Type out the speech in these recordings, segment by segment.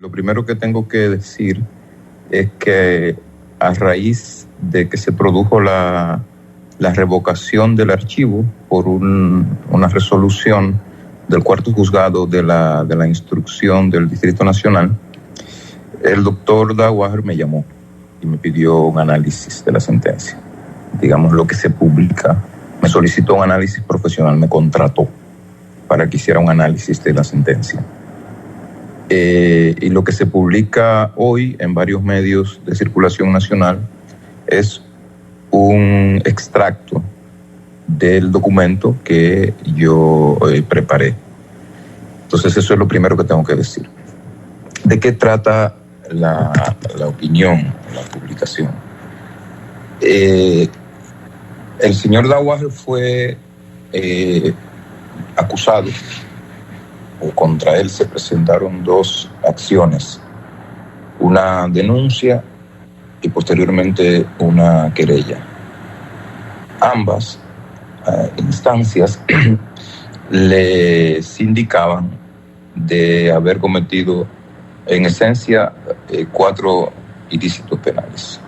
Lo primero que tengo que decir es que a raíz de que se produjo la revocación del archivo por una resolución del cuarto juzgado de la instrucción del Distrito Nacional, el doctor Dawager me llamó y me pidió un análisis de la sentencia. Digamos, lo que se publica, me solicitó un análisis profesional, me contrató para que hiciera un análisis de la sentencia. Y lo que se publica hoy en varios medios de circulación nacional es un extracto del documento que yo preparé. Entonces eso es lo primero que tengo que decir. ¿De qué trata la opinión, la publicación? El señor Dawager fue acusado, o contra él se presentaron dos acciones, una denuncia y posteriormente una querella. Ambas instancias le sindicaban de haber cometido en esencia 4 ilícitos penales.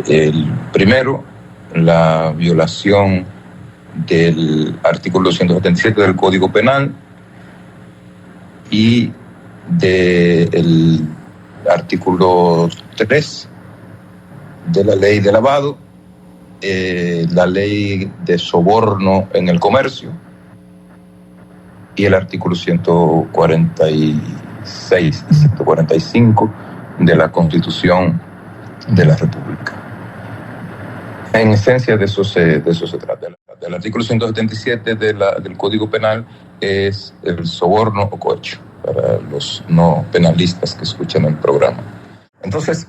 El primero, la violación del artículo 277 del Código Penal y del artículo 3 de la ley de lavado, la ley de soborno en el comercio y el artículo 146 y 145 de la Constitución de la República. En esencia de eso se trata. El artículo 177 del Código Penal es el soborno o cohecho, para los no penalistas que escuchan el programa. Entonces,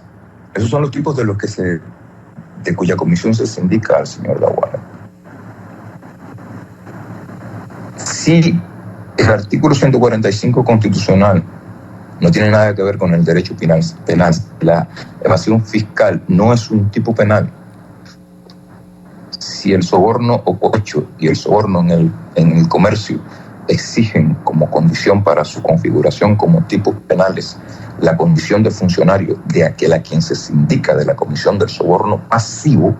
esos son los tipos de cuya comisión se sindica al señor Dawager. Si el artículo 145 constitucional no tiene nada que ver con el derecho penal, la evasión fiscal no es un tipo penal. Si el soborno o cohecho y el soborno en el comercio exigen como condición para su configuración como tipos penales la condición de funcionario de aquel a quien se sindica de la comisión del soborno pasivo,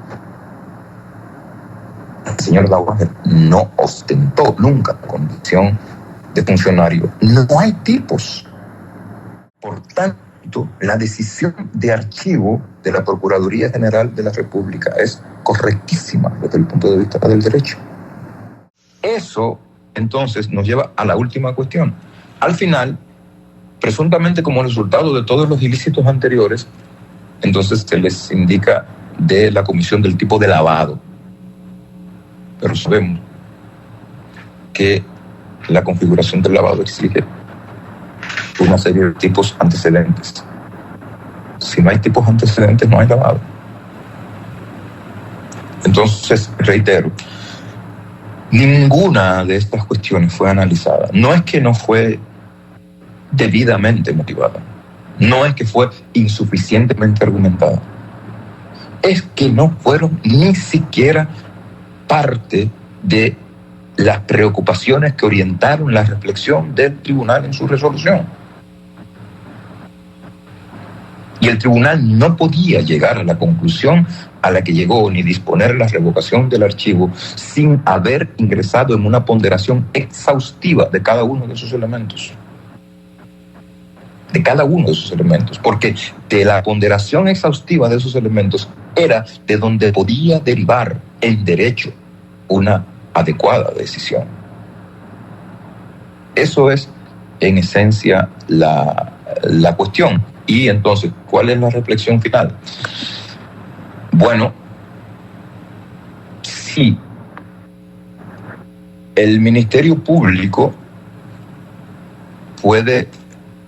el señor Dawager no ostentó nunca la condición de funcionario. No hay tipos. Por tanto, la decisión de archivo de la Procuraduría General de la República es correctísima desde el punto de vista del derecho. Eso, entonces, nos lleva a la última cuestión. Al final, presuntamente como resultado de todos los ilícitos anteriores, entonces se les indica de la comisión del tipo de lavado. Pero sabemos que la configuración del lavado exige una serie de tipos antecedentes. Si no hay tipos antecedentes, no hay lavado. Entonces, reitero, ninguna de estas cuestiones fue analizada. No es que no fue debidamente motivada, no es que fue insuficientemente argumentada, es que no fueron ni siquiera parte de las preocupaciones que orientaron la reflexión del tribunal en su resolución. Y el tribunal no podía llegar a la conclusión a la que llegó ni disponer la revocación del archivo sin haber ingresado en una ponderación exhaustiva de cada uno de esos elementos. De cada uno de esos elementos, porque de la ponderación exhaustiva de esos elementos era de donde podía derivar en derecho una adecuada decisión. Eso es, en esencia, la cuestión. Y entonces, ¿cuál es la reflexión final? Bueno, si el Ministerio Público puede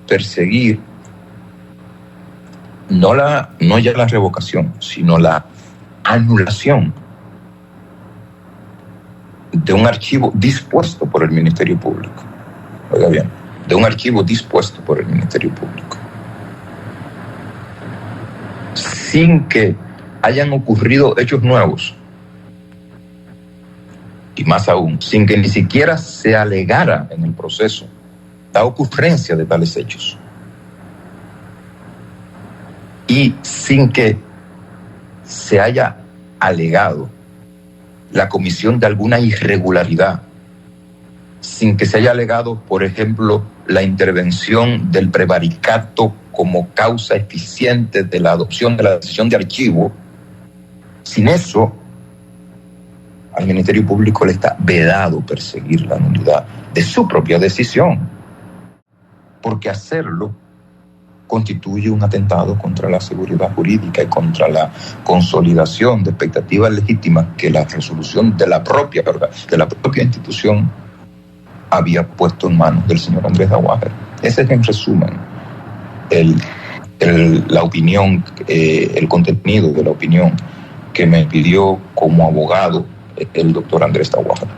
perseguir no ya la revocación, sino la anulación de un archivo dispuesto por el Ministerio Público. Oiga bien, de un archivo dispuesto por el Ministerio Público, sin que hayan ocurrido hechos nuevos, y más aún, sin que ni siquiera se alegara en el proceso la ocurrencia de tales hechos. y sin que se haya alegado la comisión de alguna irregularidad, sin que se haya alegado, por ejemplo, la intervención del prevaricato como causa eficiente de la adopción de la decisión de archivo, sin eso, al Ministerio Público le está vedado perseguir la nulidad de su propia decisión, porque hacerlo constituye un atentado contra la seguridad jurídica y contra la consolidación de expectativas legítimas que la resolución de la propia institución había puesto en manos del señor Andrés Daguájer. Ese es, en resumen, la opinión, el contenido de la opinión que me pidió como abogado el doctor Andrés Daguájer.